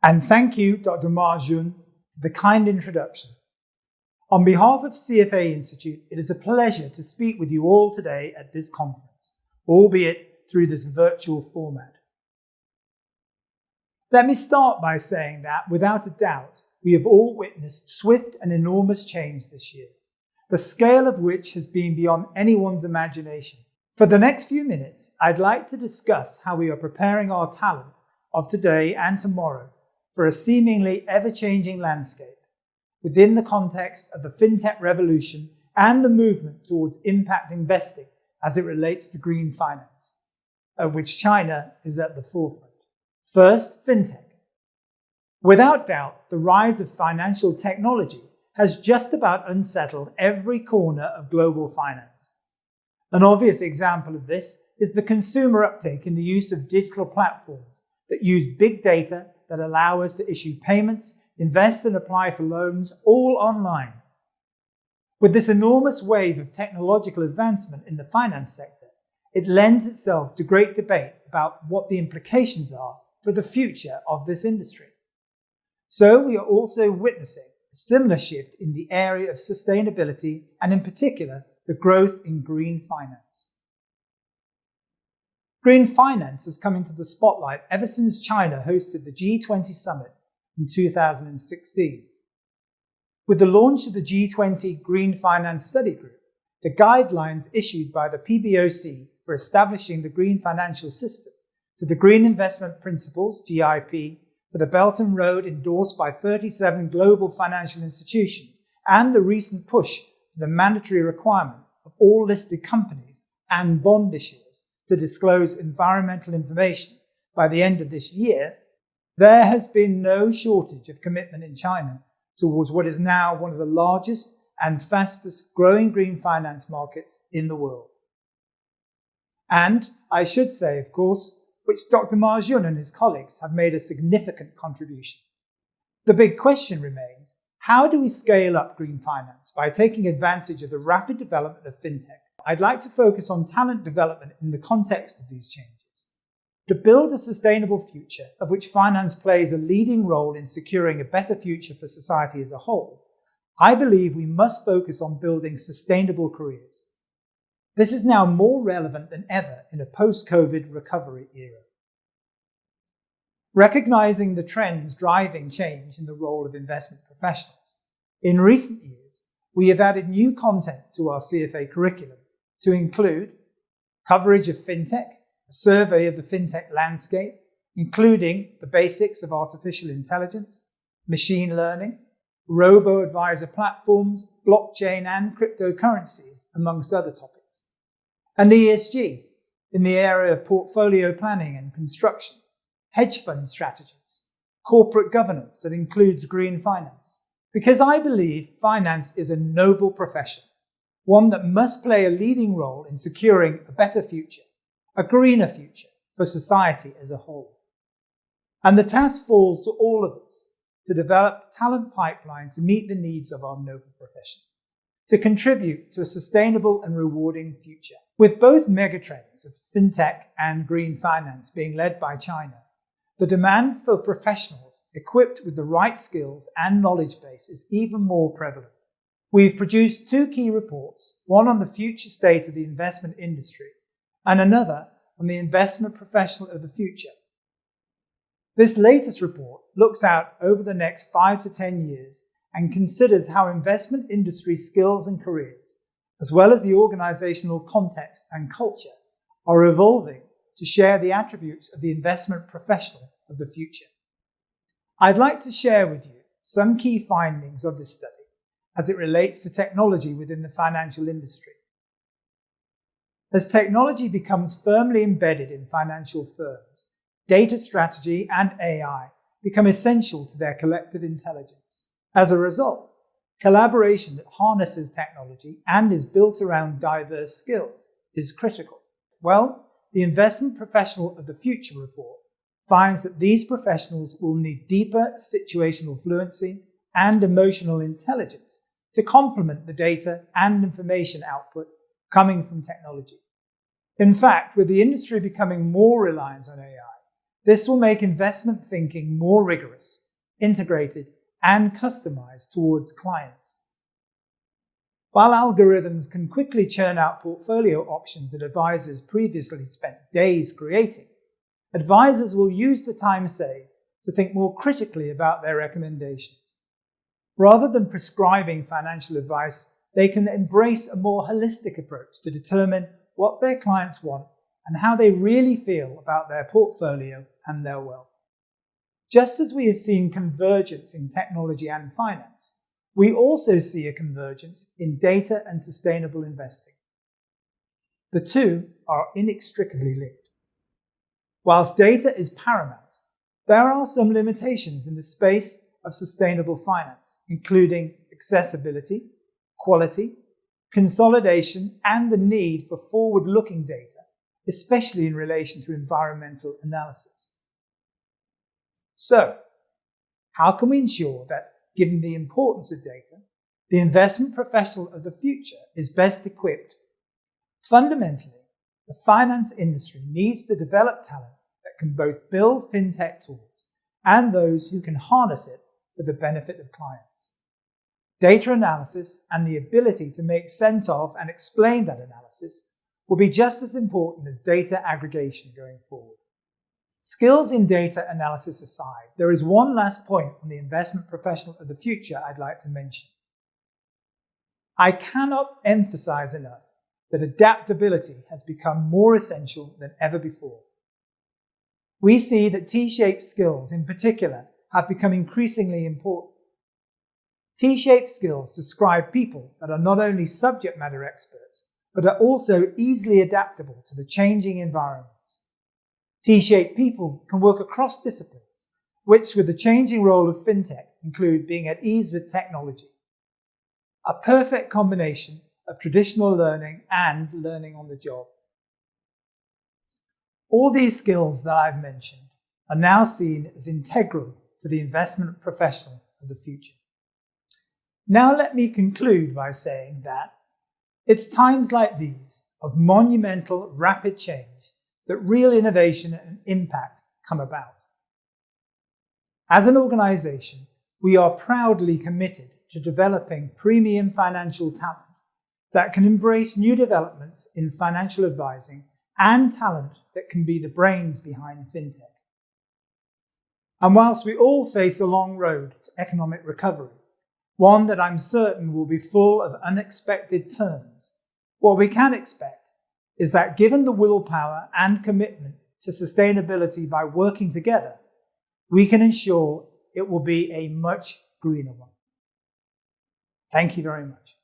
And thank you, Dr. Ma Jun, for the kind introduction. On behalf of CFA Institute, it is a pleasure to speak with you all today at this conference, albeit through this virtual format. Let me start by saying that, without a doubt, we have all witnessed swift and enormous change this year, the scale of which has been beyond anyone's imagination. For the next few minutes, I'd like to discuss how we are preparing our talent of today and tomorrow for a seemingly ever-changing landscape within the context of the Fintech revolution and the movement towards impact investing as it relates to green finance, of which China is at the forefront. First, Fintech. Without doubt, the rise of financial technology has just about unsettled every corner of global finance. An obvious example of this is the consumer uptake in the use of digital platforms that use big data that allow us to issue payments, invest and apply for loans, all online. With this enormous wave of technological advancement in the finance sector, it lends itself to great debate about what the implications are for the future of this industry. So we are also witnessing a similar shift in the area of sustainability and in particular, the growth in green finance. Green finance has come into the spotlight ever since China hosted the G20 summit in 2016. With the launch of the G20 Green Finance Study Group, the guidelines issued by the PBOC for establishing the green financial system, to the Green Investment Principles, GIP, for the Belt and Road endorsed by 37 global financial institutions, and the recent push for the mandatory requirement of all listed companies and bond issuers to disclose environmental information by the end of this year, there has been no shortage of commitment in China towards what is now one of the largest and fastest growing green finance markets in the world. And I should say, of course, which Dr. Ma Jun and his colleagues have made a significant contribution. The big question remains, how do we scale up green finance by taking advantage of the rapid development of fintech? I'd like to focus on talent development in the context of these changes. To build a sustainable future, of which finance plays a leading role in securing a better future for society as a whole, I believe we must focus on building sustainable careers. This is now more relevant than ever in a post-COVID recovery era. Recognizing the trends driving change in the role of investment professionals, in recent years, we have added new content to our CFA curriculum to include coverage of fintech, a survey of the fintech landscape, including the basics of artificial intelligence, machine learning, robo-advisor platforms, blockchain and cryptocurrencies, amongst other topics. And ESG in the area of portfolio planning and construction, hedge fund strategies, corporate governance that includes green finance. Because I believe finance is a noble profession, one that must play a leading role in securing a better future, a greener future for society as a whole. And the task falls to all of us to develop the talent pipeline to meet the needs of our noble profession, to contribute to a sustainable and rewarding future. With both megatrends of fintech and green finance being led by China, the demand for professionals equipped with the right skills and knowledge base is even more prevalent. We've produced two key reports, one on the future state of the investment industry and another on the investment professional of the future. This latest report looks out over the next 5 to 10 years and considers how investment industry skills and careers, as well as the organizational context and culture, are evolving to share the attributes of the investment professional of the future. I'd like to share with you some key findings of this study as it relates to technology within the financial industry. As technology becomes firmly embedded in financial firms, data strategy and AI become essential to their collective intelligence. As a result, collaboration that harnesses technology and is built around diverse skills is critical. Well, the Investment Professional of the Future report finds that these professionals will need deeper situational fluency and emotional intelligence to complement the data and information output coming from technology. In fact, with the industry becoming more reliant on AI, This will make investment thinking more rigorous, integrated, and customized towards clients. While algorithms can quickly churn out portfolio options that advisors previously spent days creating, advisors will use the time saved to think more critically about their recommendations. Rather than prescribing financial advice, they can embrace a more holistic approach to determine what their clients want and how they really feel about their portfolio and their wealth. Just as we have seen convergence in technology and finance, we also see a convergence in data and sustainable investing. The two are inextricably linked. Whilst data is paramount, there are some limitations in the space of sustainable finance, including accessibility, quality, consolidation, and the need for forward-looking data, especially in relation to environmental analysis. So, how can we ensure that, given the importance of data, the investment professional of the future is best equipped? Fundamentally, the finance industry needs to develop talent that can both build fintech tools and those who can harness it for the benefit of clients. Data analysis and the ability to make sense of and explain that analysis will be just as important as data aggregation going forward. Skills in data analysis aside, there is one last point on the investment professional of the future I'd like to mention. I cannot emphasize enough that adaptability has become more essential than ever before. We see that T-shaped skills in particular have become increasingly important. T-shaped skills describe people that are not only subject matter experts, but are also easily adaptable to the changing environment. T-shaped people can work across disciplines, which with the changing role of fintech include being at ease with technology. A perfect combination of traditional learning and learning on the job. All these skills that I've mentioned are now seen as integral for the investment professional of the future. Now let me conclude by saying that it's times like these of monumental, rapid change that real innovation and impact come about. As an organization, we are proudly committed to developing premium financial talent that can embrace new developments in financial advising and talent that can be the brains behind fintech. And whilst we all face a long road to economic recovery, one that I'm certain will be full of unexpected turns, what we can expect is that given the willpower and commitment to sustainability by working together, we can ensure it will be a much greener one. Thank you very much.